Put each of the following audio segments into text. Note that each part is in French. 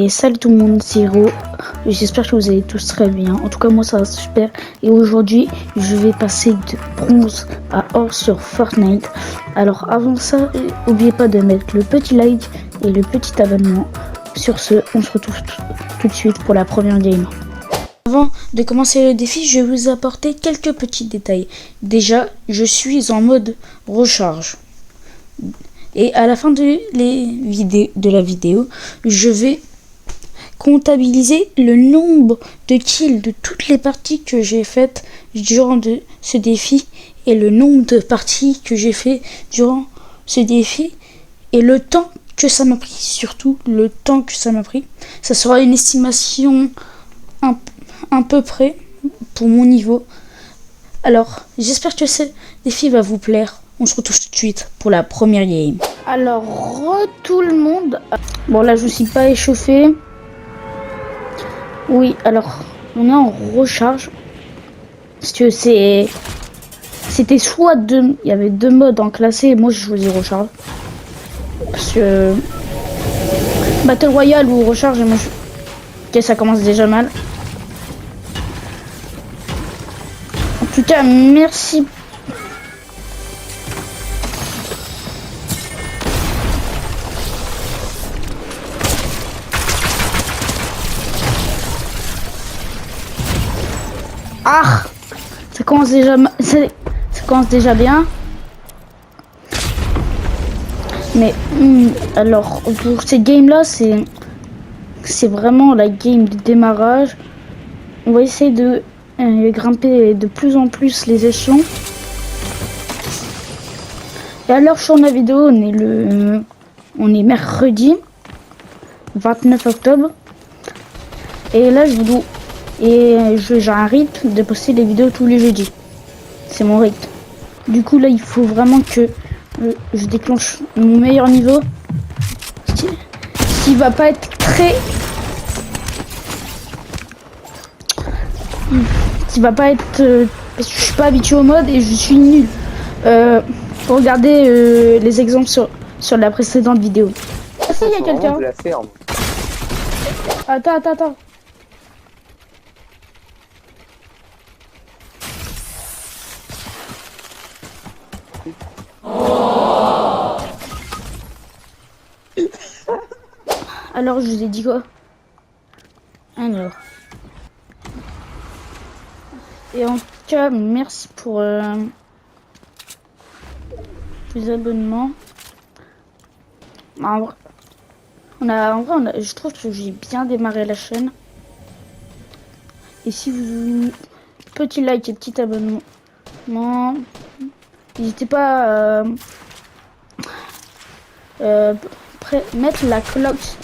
Et salut tout le monde, c'est Hiro. J'espère que vous allez tous très bien. En tout cas, moi ça va super. Et aujourd'hui, je vais passer de bronze à or sur Fortnite. Alors avant ça, n'oubliez pas de mettre le petit like et le petit abonnement. Sur ce, on se retrouve tout de suite pour la première game. Avant de commencer le défi, je vais vous apporter quelques petits détails. Déjà, je suis en mode recharge. Et à la fin de la vidéo, je vais comptabiliser le nombre de kills de toutes les parties que j'ai faites durant ce défi et le nombre de parties que j'ai fait durant ce défi et le temps que ça m'a pris, surtout le temps que ça m'a pris. Ça sera une estimation un peu près pour mon niveau. Alors, j'espère que ce défi va vous plaire. On se retrouve tout de suite pour la première game. Alors, tout le monde. Bon, là, je suis pas échauffé. Oui, alors, on est en recharge. Parce que c'était soit deux. Il y avait deux modes en classé. Et moi, j'ai choisi recharge. Parce que. Battle Royale ou recharge, et moi, ok, ça commence déjà mal. En tout cas, merci. Ah, ça commence déjà bien. Mais alors pour ces games là, c'est vraiment la game de démarrage. On va essayer de grimper de plus en plus les échelons. Et alors sur la vidéo, on est mercredi 29 octobre. Et là j'ai un rythme de poster des vidéos tous les jeudis. C'est mon rythme. Du coup là il faut vraiment que je déclenche mon meilleur niveau. Ce qui va pas être très... Qui va pas être... parce que je suis pas habitué au mode et je suis nul. Pour regarder les exemples sur la précédente vidéo. Ah si, il y a quelqu'un. Attends. Alors, je vous ai dit quoi? Alors. Et en tout cas, merci pour les abonnements. En vrai, je trouve que j'ai bien démarré la chaîne. Et si vous... Petit like et petit abonnement. N'hésitez pas à mettre la cloche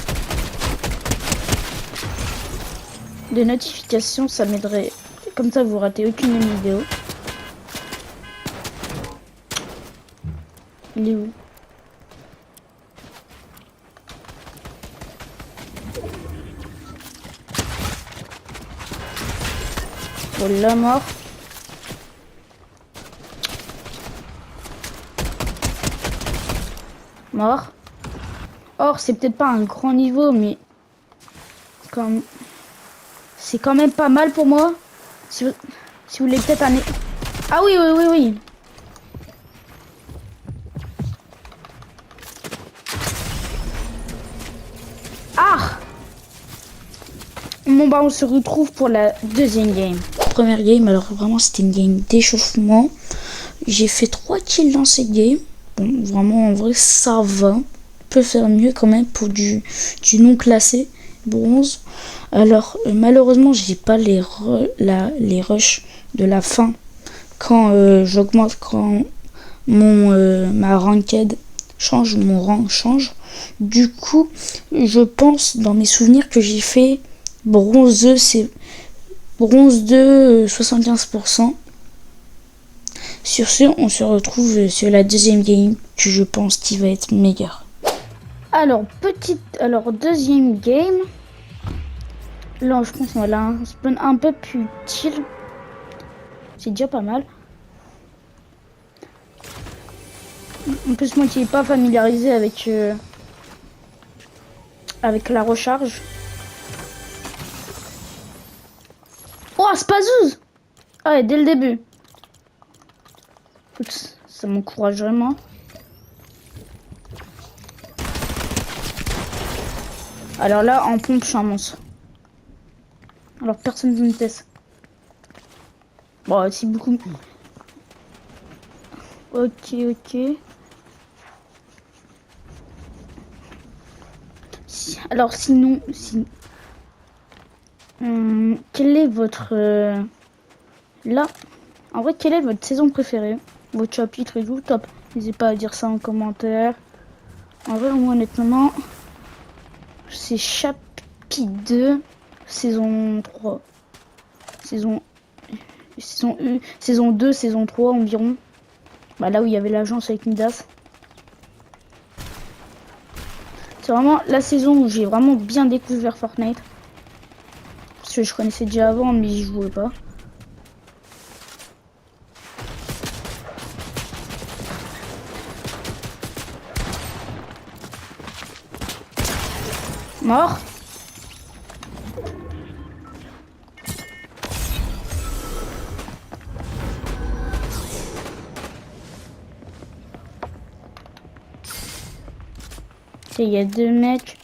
de notification, ça m'aiderait. Comme ça, vous ratez aucune vidéo. Il est où? Oh, la mort. Mort. Or, c'est peut-être pas un grand niveau, mais comme c'est quand même pas mal pour moi. Si vous voulez peut-être un... Ah oui. Ah! Bon bah on se retrouve pour la deuxième game. Première game, alors vraiment c'était une game d'échauffement. J'ai fait 3 kills dans cette game. Bon, vraiment en vrai ça va. On peut faire mieux quand même pour du non classé bronze. Alors malheureusement j'ai pas les rushs de la fin quand j'augmente, quand ma ranked change, mon rang change. Du coup je pense dans mes souvenirs que j'ai fait bronze 2, c'est bronze 2 75%. Sur ce, on se retrouve sur la deuxième game que je pense qui va être meilleure. Alors deuxième game. Là je pense qu'on a un spawn un peu plus utile. C'est déjà pas mal. En plus moi qui n'ai pas familiarisé avec la recharge. Spazouz! Ah, et dès le début. Écoute, ça m'encourage vraiment. Alors là, en pompe, je suis un monstre. Alors personne ne me teste. Bon, c'est beaucoup. Ok, ok. Alors sinon, quel est votre... là, en vrai, quelle est votre saison préférée? Votre chapitre et tout, top. N'hésitez pas à dire ça en commentaire. En vrai, moi, honnêtement, c'est chapitre 2, saison 3. Saison 2, saison 3 environ. Bah, là où il y avait l'agence avec Midas. C'est vraiment la saison où j'ai vraiment bien découvert Fortnite. Parce que je connaissais déjà avant, mais j'y jouais pas. Mort. Il y a 2 mecs.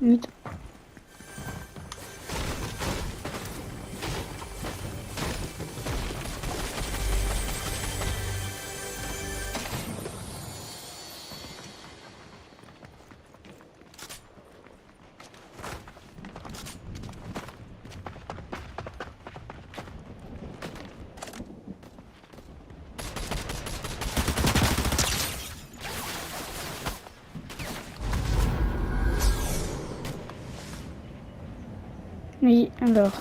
Mythe. Oui, alors.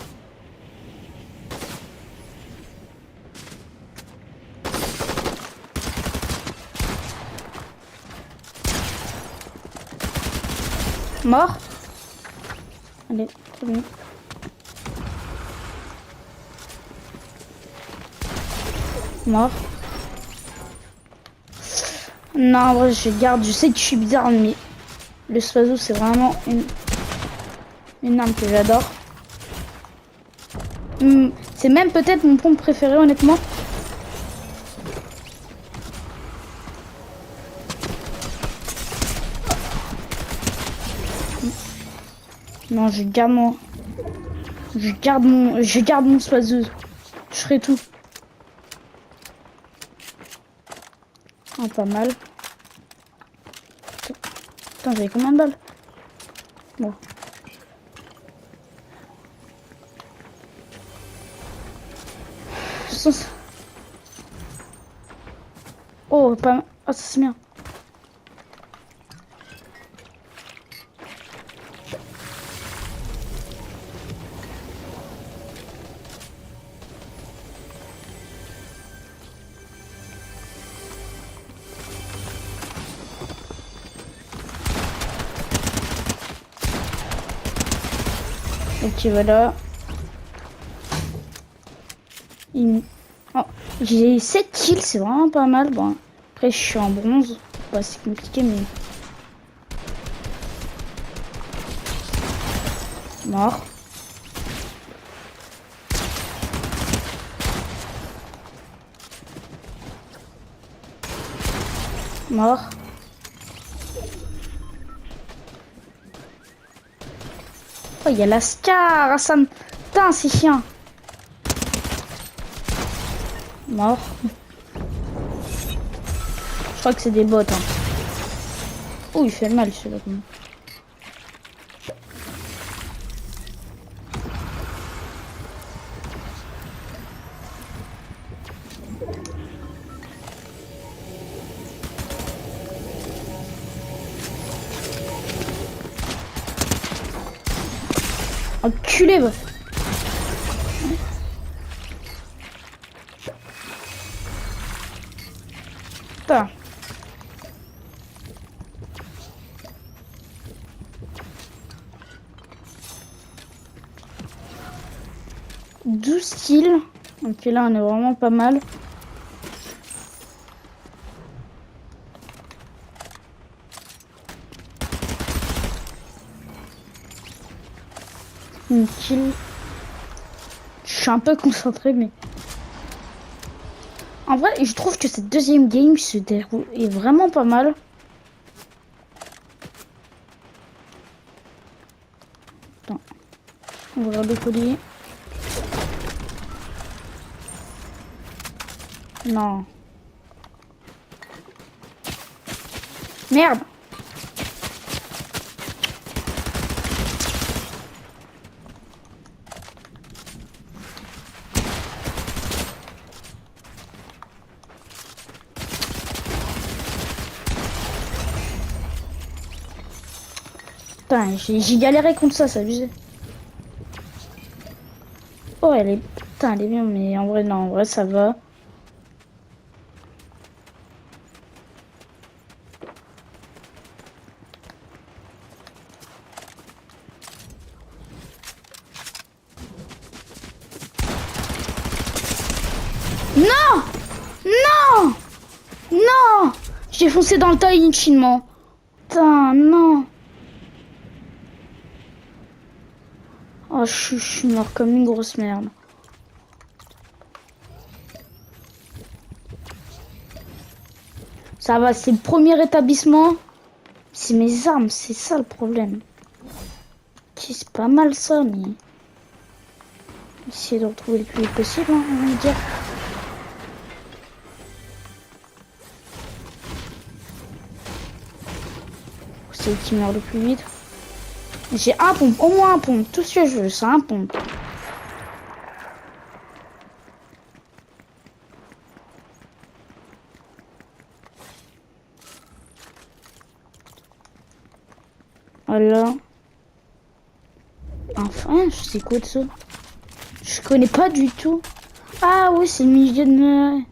Mort. Allez, très bien. Mort. Non, en vrai, je garde. Je sais que je suis bizarre, mais le Spazo, c'est vraiment une arme que j'adore. C'est même peut-être mon pompe préféré, honnêtement. Non, je garde mon... Je garde mon Spazo. Je ferai tout. Oh, pas mal. Putain, j'avais combien de balles? Bon. Oh, pas mal. Oh, ça c'est bien. Ok, voilà. Oh, j'ai 7 kills, c'est vraiment pas mal. Bon, après, je suis en bronze. Bah, c'est compliqué, mais... Mort. Mort. Oh, il y a la Scar. Ah, ça me... Putain, c'est chiant. Mort. Je crois que c'est des bots. Hein. Oh, il fait mal celui-là. Enculé, bah. Putain. Douze kills. Ok, là, on est vraiment pas mal. Une kill. Je suis un peu concentré, mais... En vrai, je trouve que cette deuxième game se déroule est vraiment pas mal. Attends. On va le collier. Non. Merde. Putain, j'ai galéré contre ça, c'est abusé. Oh, elle est... Putain, elle est bien, mais en vrai, non, en vrai, ça va. Non! Non! Non! J'ai foncé dans le tas inutilement. Putain, non. Oh, je suis mort comme une grosse merde. Ça va, c'est le premier établissement. C'est mes armes, c'est ça le problème. Ok, c'est pas mal ça, mais... Essayer de retrouver le plus vite possible, hein, on va dire. C'est qui meurt le plus vite. J'ai un pompe, au moins un pompe. Tout ce que je veux, c'est un pompe. Voilà. Enfin, je sais quoi de ça? Je connais pas du tout. Ah oui, c'est une mini.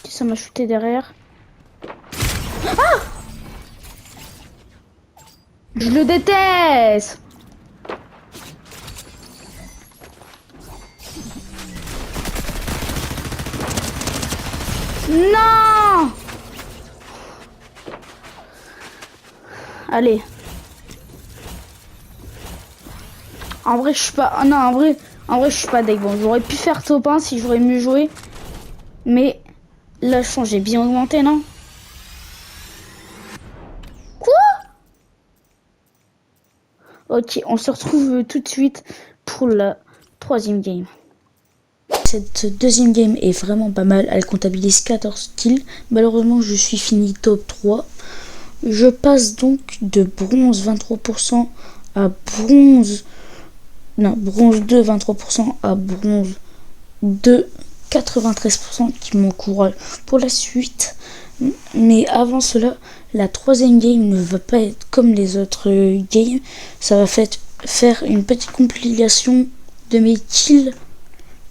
Ça m'a shooté derrière. Ah! Je le déteste! Non! Allez. En vrai, je suis pas... Ah non, en vrai, je suis pas deck. Bon, j'aurais pu faire top 1 si j'aurais mieux joué. Mais là, je pense que j'ai bien augmenté, non? Quoi? Ok, on se retrouve tout de suite pour la troisième game. Cette deuxième game est vraiment pas mal. Elle comptabilise 14 kills. Malheureusement, je suis fini top 3. Je passe donc de bronze 23% à bronze... Non, bronze 2 23% à bronze 2 93% qui m'encourage pour la suite. Mais avant cela, la troisième game ne va pas être comme les autres games. Ça va faire une petite compilation de mes kills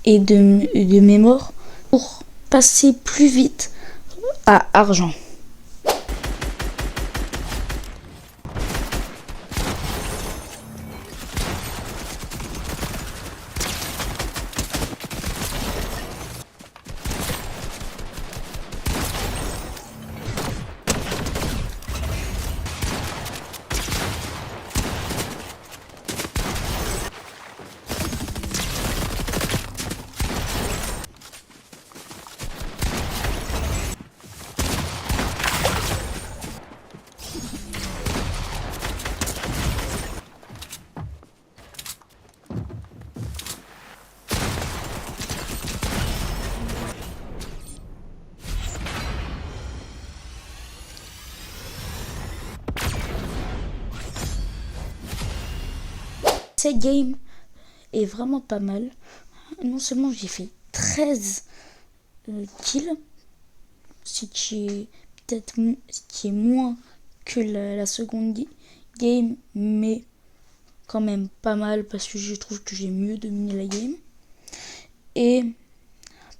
et de mes morts pour passer plus vite à argent. Cette game est vraiment pas mal. Non seulement j'ai fait 13 kills, ce qui est peut-être qui est moins que la seconde game, mais quand même pas mal parce que je trouve que j'ai mieux dominé la game. Et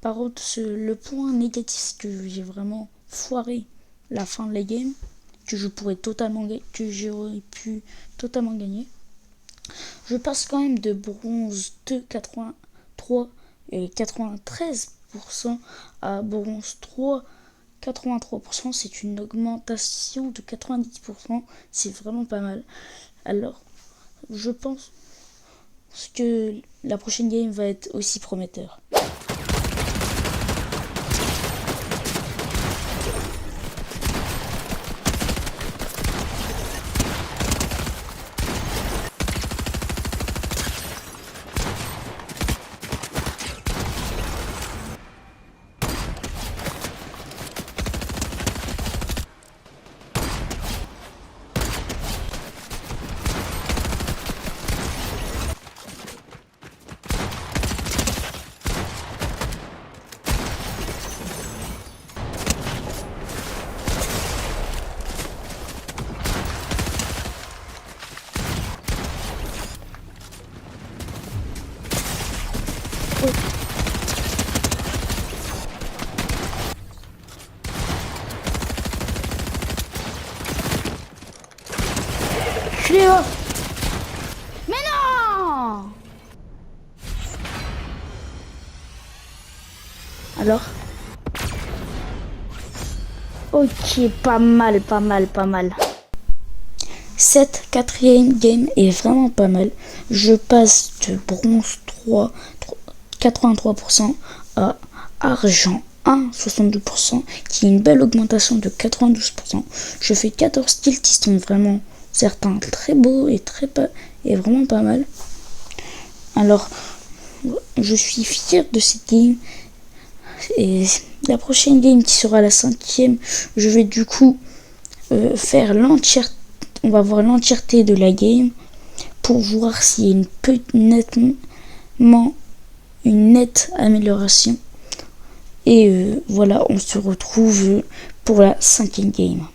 par contre, le point négatif, c'est que j'ai vraiment foiré la fin de la game, que j'aurais pu totalement gagner. Je passe quand même de bronze 2 83 et 93% à bronze 3 83%. C'est une augmentation de 90%. C'est vraiment pas mal. Alors, je pense que la prochaine game va être aussi prometteur. Je l'ai eu. Mais non! Alors? Ok, pas mal, pas mal, pas mal. Cette quatrième game est vraiment pas mal. Je passe de bronze 3, 83% à argent 1, 62%, qui est une belle augmentation de 92%. Je fais 14 kills qui sont vraiment certains très beaux et vraiment pas mal. Alors, je suis fier de cette game. Et la prochaine game qui sera la 5e, je vais du coup faire l'entièreté. On va voir l'entièreté de la game pour voir s'il y a une nette amélioration. Et voilà, on se retrouve pour la 5e game.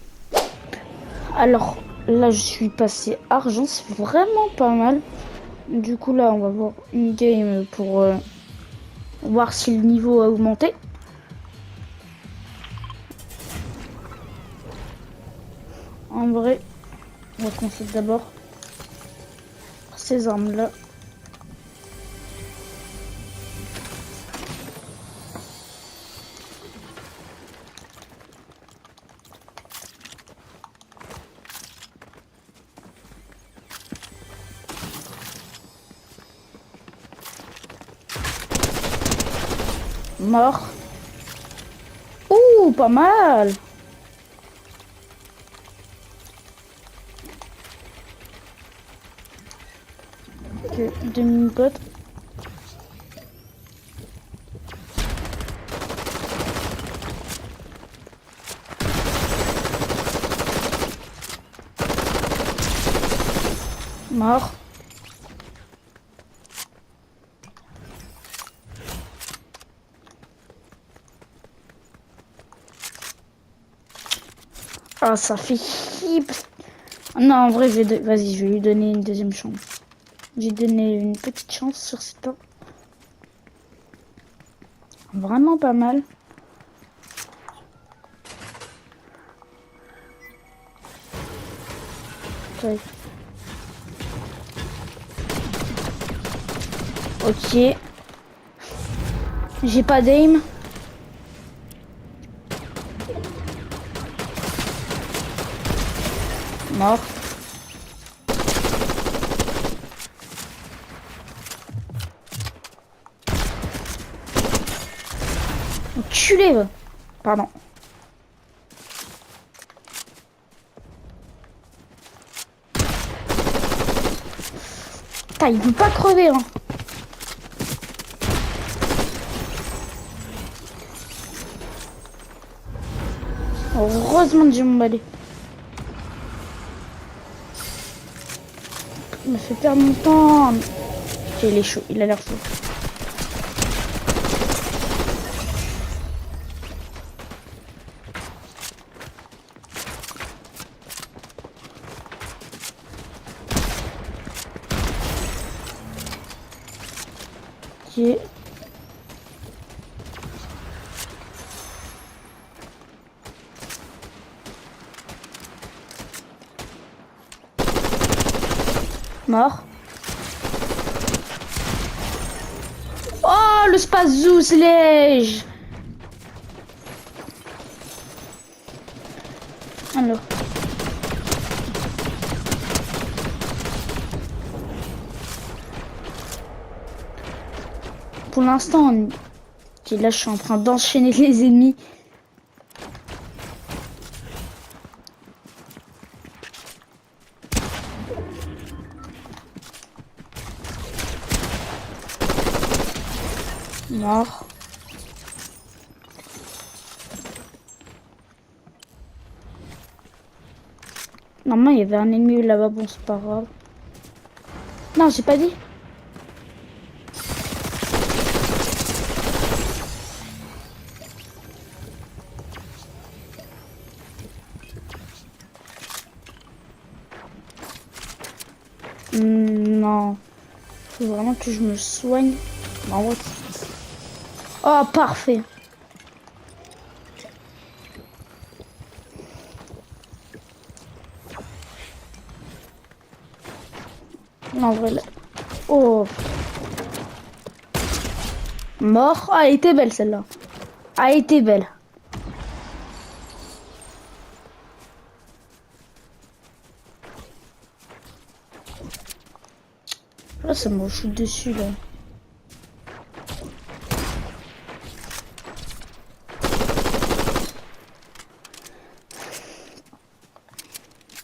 Alors là, je suis passé argent, c'est vraiment pas mal. Du coup là, on va voir une game pour voir si le niveau a augmenté. En vrai, on va commencer d'abord par ces armes là. Mort. Ouh, pas mal. Ok, demi-pote. Mort. Ah, ça fait chier. Non, en vrai, vas-y, je vais lui donner une deuxième chance. J'ai donné une petite chance sur cette temps. Vraiment pas mal. Ouais. Ok. J'ai pas d'aim. Mort. Enculé, va. Pardon. Putain, il veut pas crever, hein. Heureusement que j'ai mon balai. Il me fait perdre mon temps. Ok, il est chaud, il a l'air chaud. Ok. Mort. Oh, le spazou, lège. Alors. pour l'instant, ok, là je suis en train d'enchaîner les ennemis. Mort. Normalement, il y avait un ennemi là-bas. Bon, c'est pas grave. Non, j'ai pas dit. Non. Faut vraiment que je me soigne. Non, ouais. Oh, parfait. Non, en vrai, là. Oh. Mort. Ah, elle était belle celle-là. Ah, elle était belle. Là, ça me shoot dessus, là.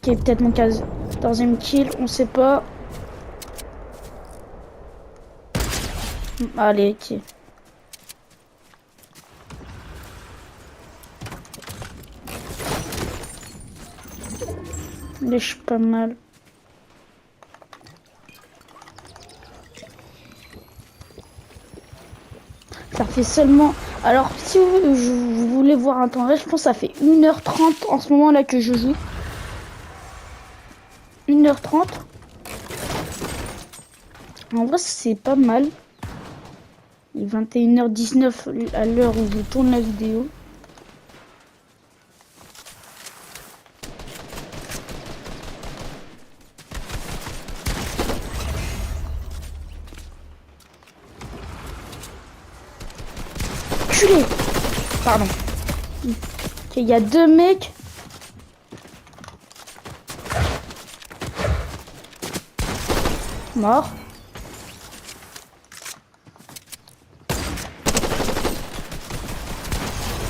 Ok, peut-être mon 14e kill, on sait pas. Allez, ok. Là, je suis pas mal. Ça fait seulement... Alors, si vous voulez voir un temps réel, je pense que ça fait 1h30 en ce moment là que je joue. 1h30. En vrai, c'est pas mal. Il est 21h19 à l'heure où je tourne la vidéo. Culé. Pardon. Ok, il y a 2 mecs. Mort.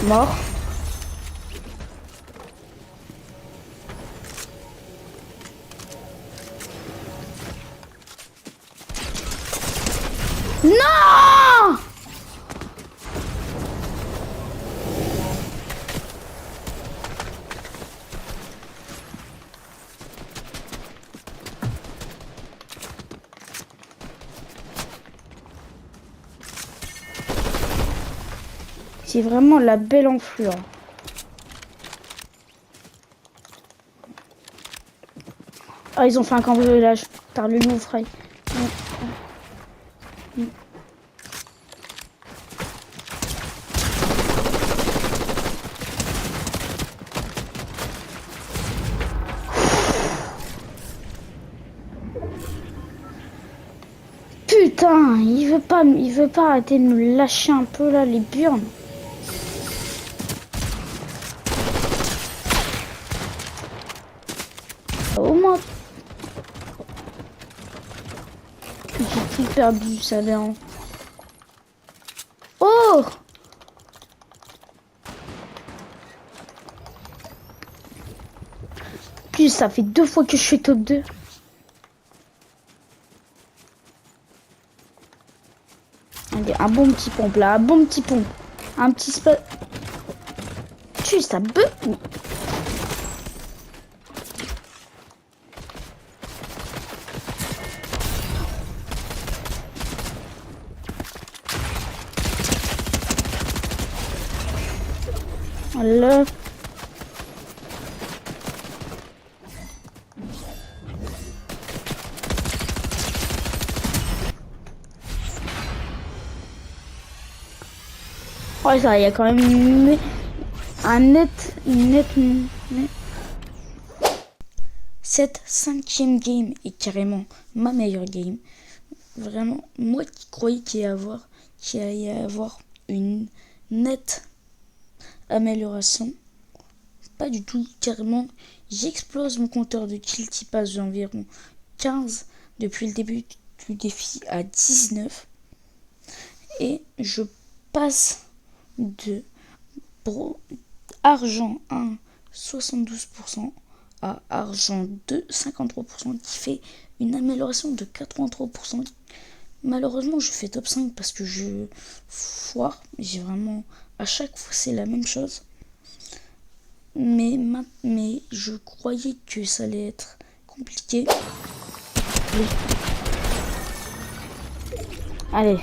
Mort. Non! C'est vraiment la belle enflure. Ah, ils ont fait un cambriolage par le loup frais. Putain, il veut pas arrêter de me lâcher un peu là les burnes. Au moins, j'ai tout perdu, ça va. Oh! Plus ça fait 2 fois que je suis top 2. Allez, un bon petit pompe là, un bon petit pompe. Un petit spot. Tu ça bug. Voilà. Ouais, ça, il y a quand même un net. Cette 5e game est carrément ma meilleure game. Vraiment, moi qui croyais qu'il allait y avoir une nette amélioration. Pas du tout, carrément. J'explose mon compteur de kill qui passe d'environ 15 depuis le début du défi à 19. Et je passe de argent 1, 72% à argent 2, 53%, qui fait une amélioration de 83%. Malheureusement, je fais top 5 parce que je foire. J'ai vraiment... À chaque fois, c'est la même chose. Mais je croyais que ça allait être compliqué. Oui. Allez.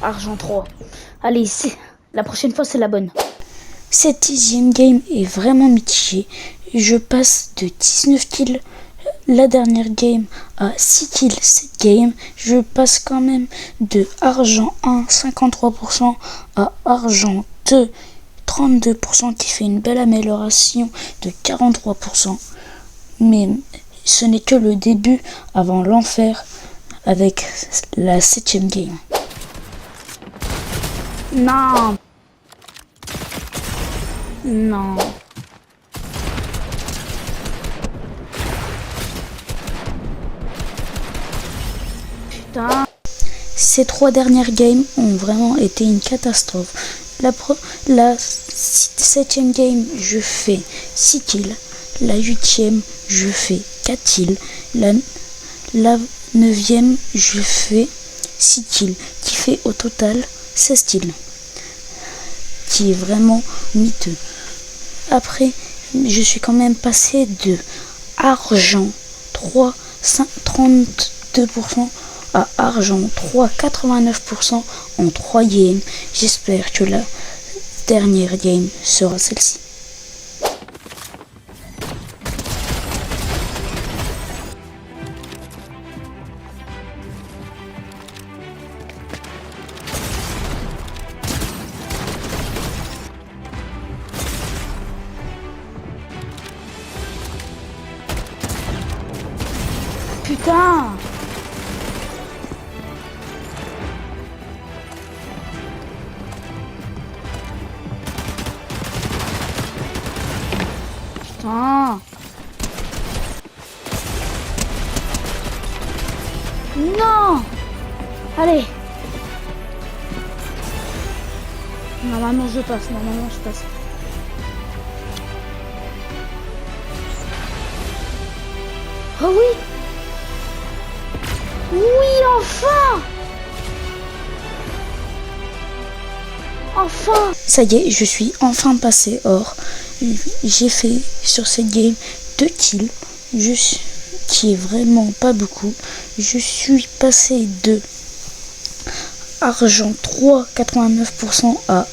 Argent 3. Allez, la prochaine fois, c'est la bonne. Cette 10e game est vraiment mitigée. Je passe de 19 kills la dernière game à 6 kills cette game. Je passe quand même de argent 1, 53% à argent 2, 32%, qui fait une belle amélioration de 43%. Mais ce n'est que le début avant l'enfer avec la 7e game. Non. Non. Putain. Ces 3 dernières games ont vraiment été une catastrophe. La 7e game, je fais 6 kills. La 8e, je fais 4 kills. La 9e, je fais 6 kills. Qui fait au total 16 kills. Qui est vraiment miteux. Après, je suis quand même passé de argent 3, 32% à argent 3, 89% en 3 games. J'espère que la dernière game sera celle-ci. Putain! Putain! Non! Allez! Normalement je passe, Oh oui! Oui, enfin! Enfin! Ça y est, je suis enfin passé or. J'ai fait sur cette game 2 kills, qui est vraiment pas beaucoup. Je suis passé de argent 3, 89% à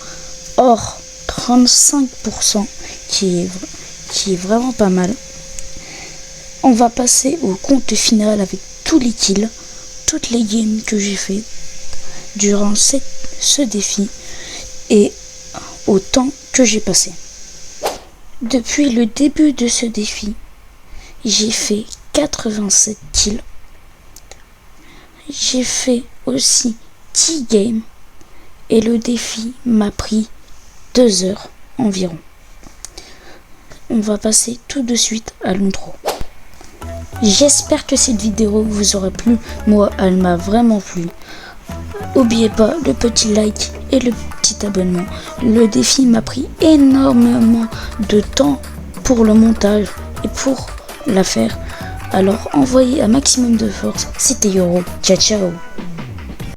or 35%, qui est vraiment pas mal. On va passer au compte final avec tous les kills, toutes les games que j'ai fait durant ce défi et au temps que j'ai passé. Depuis le début de ce défi, j'ai fait 87 kills. J'ai fait aussi 10 games et le défi m'a pris 2 heures environ. On va passer tout de suite à l'intro. J'espère que cette vidéo vous aura plu. Moi, elle m'a vraiment plu. N'oubliez pas le petit like et le petit abonnement. Le défi m'a pris énormément de temps pour le montage et pour la faire. Alors envoyez un maximum de force. C'était Yoro. Ciao ciao.